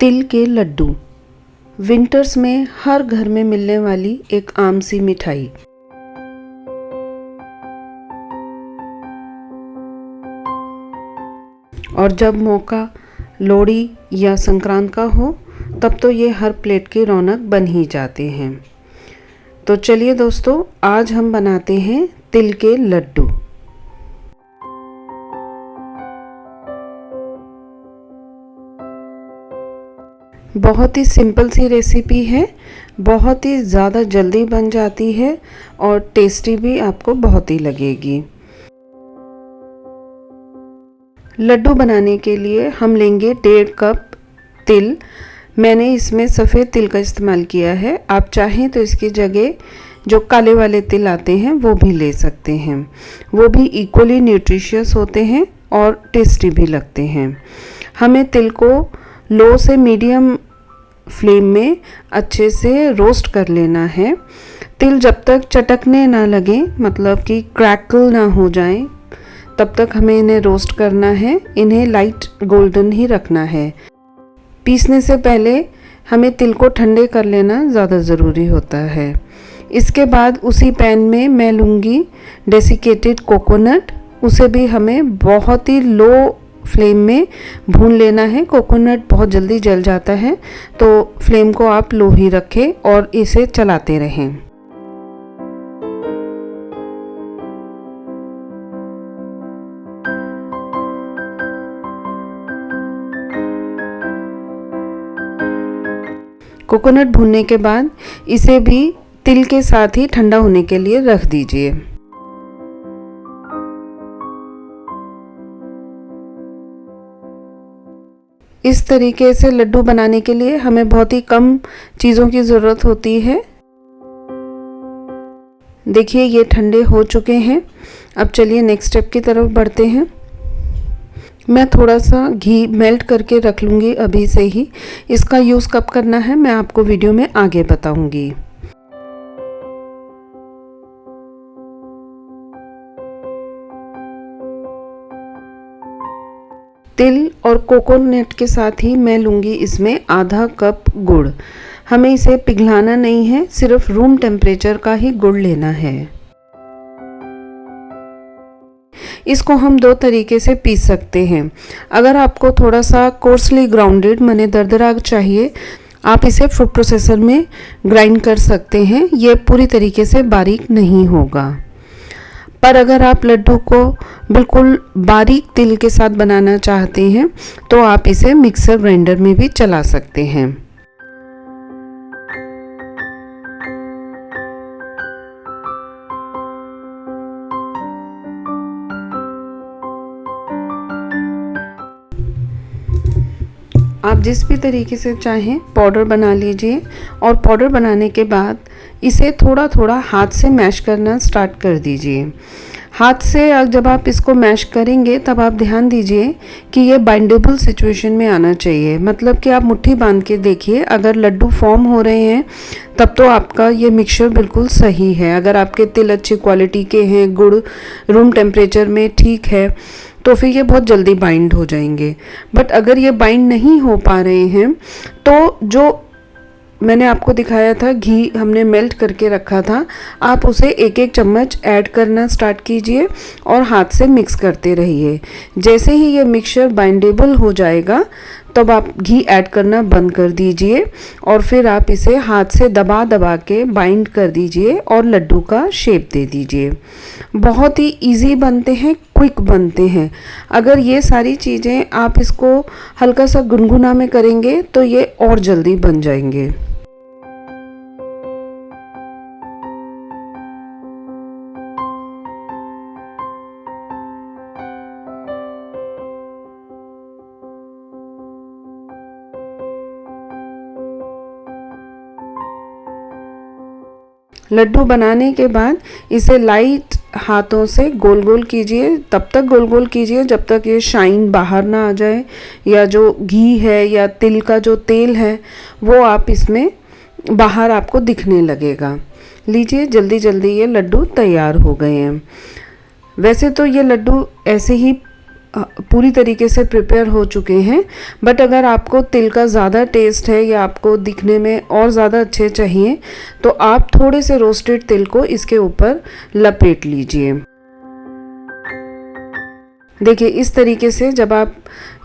तिल के लड्डू विंटर्स में हर घर में मिलने वाली एक आम सी मिठाई। और जब मौका लोहड़ी या संक्रांत का हो तब तो ये हर प्लेट की रौनक बन ही जाते हैं। तो चलिए दोस्तों, आज हम बनाते हैं तिल के लड्डू। बहुत ही सिंपल सी रेसिपी है, बहुत ही ज़्यादा जल्दी बन जाती है और टेस्टी भी आपको बहुत ही लगेगी। लड्डू बनाने के लिए हम लेंगे 1.5 कप तिल। मैंने इसमें सफ़ेद तिल का इस्तेमाल किया है। आप चाहें तो इसकी जगह जो काले वाले तिल आते हैं वो भी ले सकते हैं। वो भी इक्वली न्यूट्रिशियस होते हैं और टेस्टी भी लगते हैं। हमें तिल को लो से मीडियम फ्लेम में अच्छे से रोस्ट कर लेना है। तिल जब तक चटकने ना लगे, मतलब कि क्रैकल ना हो जाए, तब तक हमें इन्हें रोस्ट करना है। इन्हें लाइट गोल्डन ही रखना है। पीसने से पहले हमें तिल को ठंडे कर लेना ज़्यादा ज़रूरी होता है। इसके बाद उसी पैन में मैं लूँगी डेसिकेटेड कोकोनट। उसे भी हमें बहुत ही लो फ्लेम में भून लेना है। कोकोनट बहुत जल्दी जल जाता है, तो फ्लेम को आप लो ही रखें और इसे चलाते रहें। कोकोनट भूनने के बाद इसे भी तिल के साथ ही ठंडा होने के लिए रख दीजिए। इस तरीके से लड्डू बनाने के लिए हमें बहुत ही कम चीज़ों की ज़रूरत होती है। देखिए, ये ठंडे हो चुके हैं। अब चलिए नेक्स्ट स्टेप की तरफ बढ़ते हैं। मैं थोड़ा सा घी मेल्ट करके रख लूँगी अभी से ही। इसका यूज़ कब करना है मैं आपको वीडियो में आगे बताऊँगी। तिल और कोकोनट के साथ ही मैं लूँगी इसमें आधा कप गुड़। हमें इसे पिघलाना नहीं है, सिर्फ रूम टेम्परेचर का ही गुड़ लेना है। इसको हम 2 तरीके से पीस सकते हैं। अगर आपको थोड़ा सा कोर्सली ग्राउंडेड माने दरदरा चाहिए, आप इसे फूड प्रोसेसर में ग्राइंड कर सकते हैं। ये पूरी तरीके से बारीक नहीं होगा। पर अगर आप लड्डू को बिल्कुल बारीक तिल के साथ बनाना चाहते हैं तो आप इसे मिक्सर ग्राइंडर में भी चला सकते हैं। आप जिस भी तरीके से चाहें पाउडर बना लीजिए और पाउडर बनाने के बाद इसे थोड़ा थोड़ा हाथ से मैश करना स्टार्ट कर दीजिए। हाथ से जब आप इसको मैश करेंगे तब आप ध्यान दीजिए कि ये बाइंडेबल सिचुएशन में आना चाहिए। मतलब कि आप मुट्ठी बांध के देखिए, अगर लड्डू फॉर्म हो रहे हैं तब तो आपका ये मिक्सचर बिल्कुल सही है। अगर आपके तिल अच्छी क्वालिटी के हैं, गुड़ रूम टेम्परेचर में ठीक है, तो फिर ये बहुत जल्दी बाइंड हो जाएंगे। बट अगर ये बाइंड नहीं हो पा रहे हैं तो जो मैंने आपको दिखाया था घी हमने मेल्ट करके रखा था, आप उसे 1-1 चम्मच ऐड करना स्टार्ट कीजिए और हाथ से मिक्स करते रहिए। जैसे ही ये मिक्सचर बाइंडेबल हो जाएगा तब आप घी ऐड करना बंद कर दीजिए और फिर आप इसे हाथ से दबा दबा के बाइंड कर दीजिए और लड्डू का शेप दे दीजिए। बहुत ही इजी बनते हैं, क्विक बनते हैं। अगर ये सारी चीज़ें आप इसको हल्का सा गुनगुना में करेंगे तो ये और जल्दी बन जाएंगे। लड्डू बनाने के बाद इसे लाइट हाथों से गोल गोल कीजिए। तब तक गोल गोल कीजिए जब तक ये शाइन बाहर ना आ जाए, या जो घी है या तिल का जो तेल है वो आप इसमें बाहर आपको दिखने लगेगा। लीजिए, जल्दी जल्दी ये लड्डू तैयार हो गए हैं। वैसे तो ये लड्डू ऐसे ही पूरी तरीके से प्रिपेयर हो चुके हैं। बट अगर आपको तिल का ज़्यादा टेस्ट है या आपको दिखने में और ज़्यादा अच्छे चाहिए तो आप थोड़े से रोस्टेड तिल को इसके ऊपर लपेट लीजिए। देखिए इस तरीके से जब आप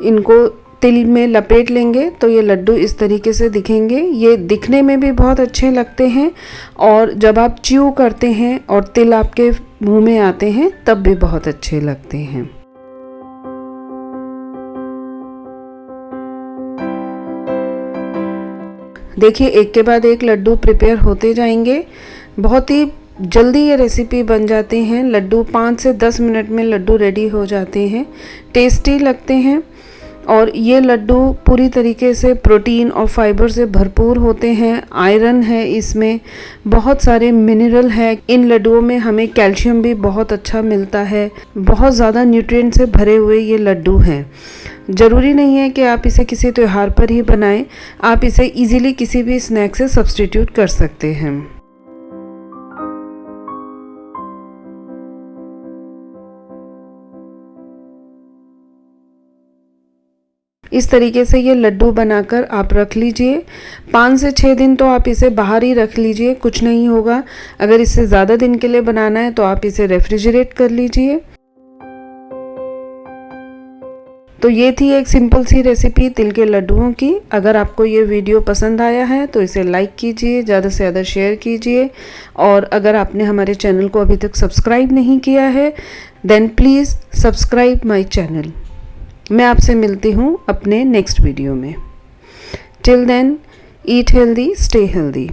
इनको तिल में लपेट लेंगे तो ये लड्डू इस तरीके से दिखेंगे। ये दिखने में भी बहुत अच्छे लगते हैं और जब आप च्यू करते हैं और तिल आपके मुंह में आते हैं तब भी बहुत अच्छे लगते हैं। देखिए एक के बाद एक लड्डू प्रिपेयर होते जाएंगे। बहुत ही जल्दी ये रेसिपी बन जाते हैं। लड्डू 5 से 10 मिनट में लड्डू रेडी हो जाते हैं। टेस्टी लगते हैं और ये लड्डू पूरी तरीके से प्रोटीन और फाइबर से भरपूर होते हैं। आयरन है इसमें, बहुत सारे मिनरल है इन लड्डुओं में। हमें कैल्शियम भी बहुत अच्छा मिलता है। बहुत ज़्यादा न्यूट्रिएंट से भरे हुए ये लड्डू हैं। ज़रूरी नहीं है कि आप इसे किसी त्यौहार पर ही बनाएं, आप इसे इजीली किसी भी स्नैक से सब्स्टिट्यूट कर सकते हैं। इस तरीके से ये लड्डू बनाकर आप रख लीजिए। 5 से 6 दिन तो आप इसे बाहर ही रख लीजिए, कुछ नहीं होगा। अगर इससे ज़्यादा दिन के लिए बनाना है तो आप इसे रेफ्रिजरेट कर लीजिए। तो ये थी एक सिंपल सी रेसिपी तिल के लड्डुओं की। अगर आपको ये वीडियो पसंद आया है तो इसे लाइक कीजिए, ज़्यादा से ज़्यादा शेयर कीजिए। और अगर आपने हमारे चैनल को अभी तक सब्सक्राइब नहीं किया है then please subscribe my channel. मैं आपसे मिलती हूँ अपने नेक्स्ट वीडियो में। Till then eat healthy, stay healthy.